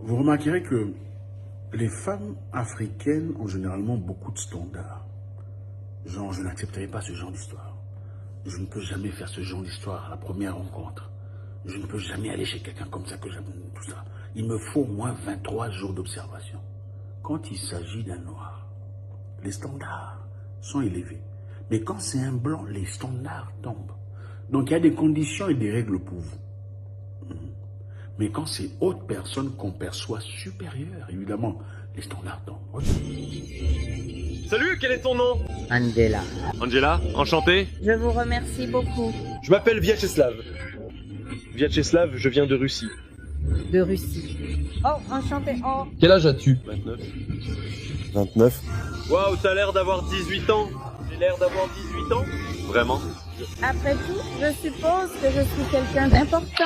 Vous remarquerez que les femmes africaines ont généralement beaucoup de standards. Genre, je n'accepterai pas ce genre d'histoire. Je ne peux jamais faire ce genre d'histoire à la première rencontre. Je ne peux jamais aller chez quelqu'un comme ça que j'aime tout ça. Il me faut au moins 23 jours d'observation. Quand il s'agit d'un noir, les standards sont élevés. Mais quand c'est un blanc, les standards tombent. Donc il y a des conditions et des règles pour vous. Mais quand c'est autre personne qu'on perçoit supérieure, évidemment, les standards tombent. Salut, quel est ton nom? Angela. Angela, enchanté. Je vous remercie beaucoup. Je m'appelle Vyacheslav. Vyacheslav, je viens de Russie. De Russie. Oh, enchanté. Oh. Quel âge as-tu? 29. 29. Waouh, t'as l'air d'avoir 18 ans. J'ai l'air d'avoir 18 ans? Vraiment? Après tout, je suppose que je suis quelqu'un d'important,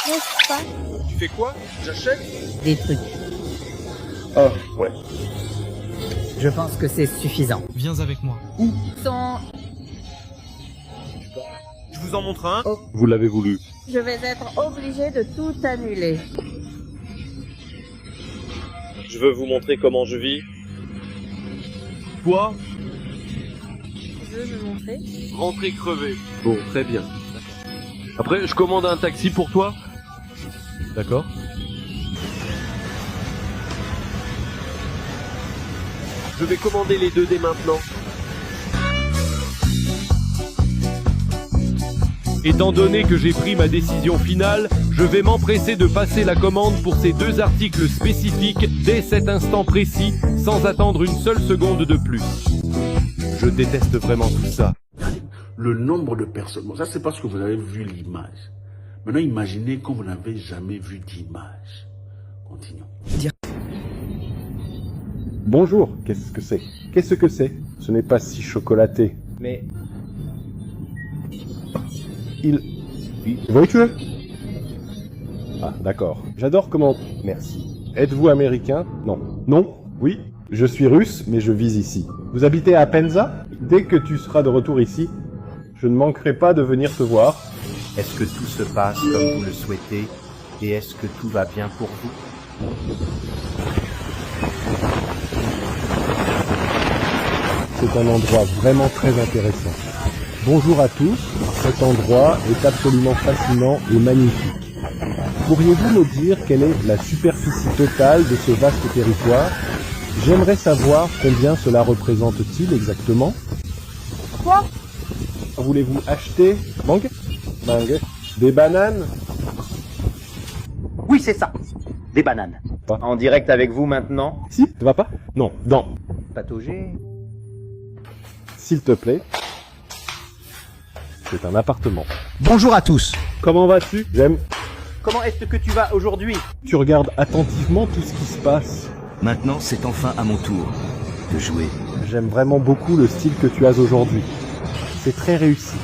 n'est-ce pas? Tu fais quoi? J'achète? Des trucs. Ah, ouais. Je pense que c'est suffisant. Viens avec moi. Son... Je vous en montre un. Oh. Vous l'avez voulu. Je vais être obligé de tout annuler. Je veux vous montrer comment je vis. Toi, Je veux me montrer. rentrer crevé. Bon, très bien. Après, je commande un taxi pour toi. D'accord. Je vais commander les deux dès maintenant. Étant donné que j'ai pris ma décision finale, je vais m'empresser de passer la commande pour ces deux articles spécifiques dès cet instant précis, sans attendre une seule seconde de plus. Je déteste vraiment tout ça. Le nombre de personnes, bon, ça c'est parce que vous avez vu l'image. Maintenant imaginez quand vous n'avez jamais vu d'image. Continuons. Bonjour, qu'est-ce que c'est? Qu'est-ce que c'est? Ce n'est pas si chocolaté. Mais Vous voyez que Ah, d'accord. J'adore comment... Merci. Êtes-vous américain? Non. Non? Oui? Je suis russe, mais je vis ici. Vous habitez à Penza? Dès que tu seras de retour ici, je ne manquerai pas de venir te voir. Est-ce que tout se passe comme vous le souhaitez et est-ce que tout va bien pour vous? C'est un endroit vraiment très intéressant. Bonjour à tous, cet endroit est absolument fascinant et magnifique. Pourriez-vous me dire quelle est la superficie totale de ce vaste territoire? J'aimerais savoir combien cela représente-t-il exactement. Quoi? Voulez-vous acheter mangue des bananes? Oui, c'est ça. Des bananes. Pas. En direct avec vous maintenant. Si, ça va pas? Non, non. Patauger. S'il te plaît. C'est un appartement. Bonjour à tous. Comment vas-tu? J'aime. Comment est-ce que tu vas aujourd'hui? Tu regardes attentivement tout ce qui se passe. Maintenant, c'est enfin à mon tour de jouer. J'aime vraiment beaucoup le style que tu as aujourd'hui. C'est très réussi.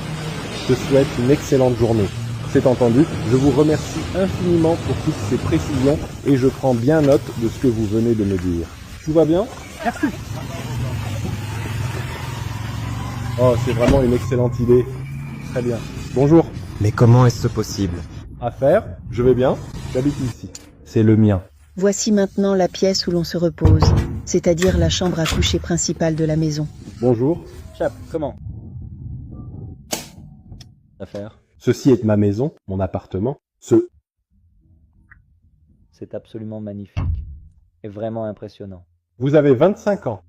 Je te souhaite une excellente journée. C'est entendu, je vous remercie infiniment pour toutes ces précisions et je prends bien note de ce que vous venez de me dire. Tout va bien? Merci. Oh, c'est vraiment une excellente idée. Très bien. Bonjour. Mais comment est-ce possible? Affaire? Je vais bien. J'habite ici. C'est le mien. Voici maintenant la pièce où l'on se repose, c'est-à-dire la chambre à coucher principale de la maison. Bonjour. Chap, comment? Affaire. Ceci est ma maison, mon appartement. C'est absolument magnifique. Et vraiment impressionnant. Vous avez 25 ans.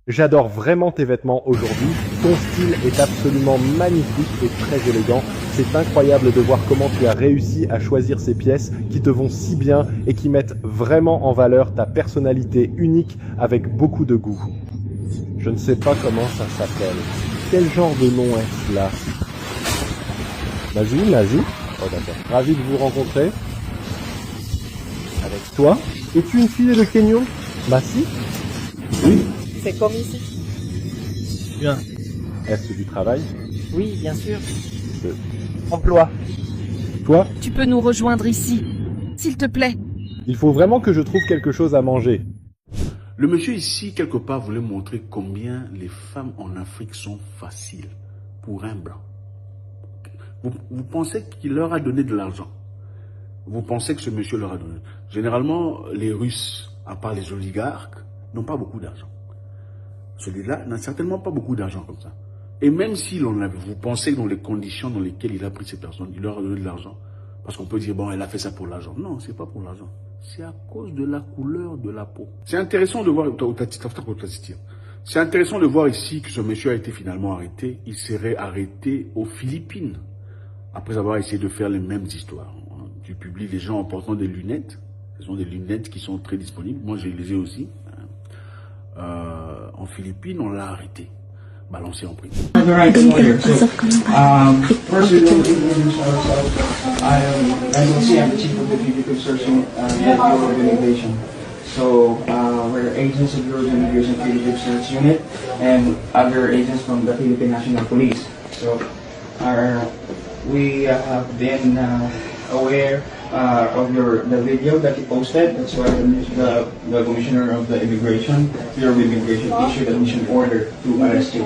J'adore vraiment tes vêtements aujourd'hui. Ton style est absolument magnifique et très élégant. C'est incroyable de voir comment tu as réussi à choisir ces pièces qui te vont si bien et qui mettent vraiment en valeur ta personnalité unique avec beaucoup de goût. Je ne sais pas comment ça s'appelle. Quel genre de nom est-ce là? Nazi? Oh d'accord. Ravi de vous rencontrer. Avec toi? Es-tu une fille de Kenyon? Bah si. Oui. C'est comme ici. Bien. Est-ce du travail? Oui, bien sûr. Emploi. Toi? Tu peux nous rejoindre ici, s'il te plaît. Il faut vraiment que je trouve quelque chose à manger. Le monsieur ici, quelque part, voulait montrer combien les femmes en Afrique sont faciles pour un blanc. Vous pensez qu'il leur a donné de l'argent? Vous pensez que ce monsieur leur a donné? Généralement, les Russes, à part les oligarques, n'ont pas beaucoup d'argent. Celui-là n'a certainement pas beaucoup d'argent comme ça. Et même s'il en avait, vous pensez que dans les conditions dans lesquelles il a pris ces personnes, il leur a donné de l'argent? Parce qu'on peut dire, bon, elle a fait ça pour l'argent. Non, c'est pas pour l'argent. C'est à cause de la couleur de la peau. C'est intéressant de voir, c'est intéressant de voir ici que ce monsieur a été finalement arrêté. Il serait arrêté aux Philippines, après avoir essayé de faire les mêmes histoires. Tu publies des gens en portant des lunettes. Ce sont des lunettes qui sont très disponibles. Moi, je les ai aussi. En Philippines, on l'a arrêté. Balancé en prison. First, we will introduce ourselves. I'm the chief of the Philippine Search Bureau of Immigration. So, we're agents of Bureau of Immigration Philippine Search Unit and other agents from the Philippine National Police. So, we have been aware of the video that you posted. That's why the Commissioner of the Immigration, Bureau of Immigration, issued a mission order to arrest you.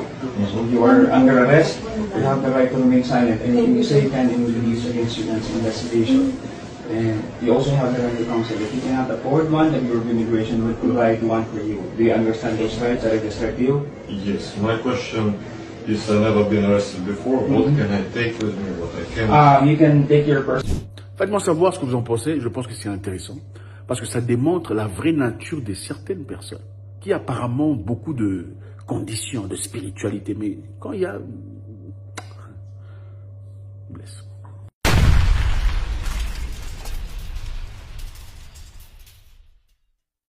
So you are under arrest. You have the right to remain silent. Anything you say can be used against you in this investigation. And you also have the right to counsel. If you cannot afford one, the Bureau of Immigration will provide one for you. Do you understand those rights that I described to you? Yes. My question is, I've never been arrested before. What can I take with me? What I can? You can take your person. Faites-moi savoir ce que vous en pensez. Je pense que c'est intéressant. Parce que ça démontre la vraie nature de certaines personnes qui apparemment ont beaucoup de conditions, de spiritualité. Mais quand il y a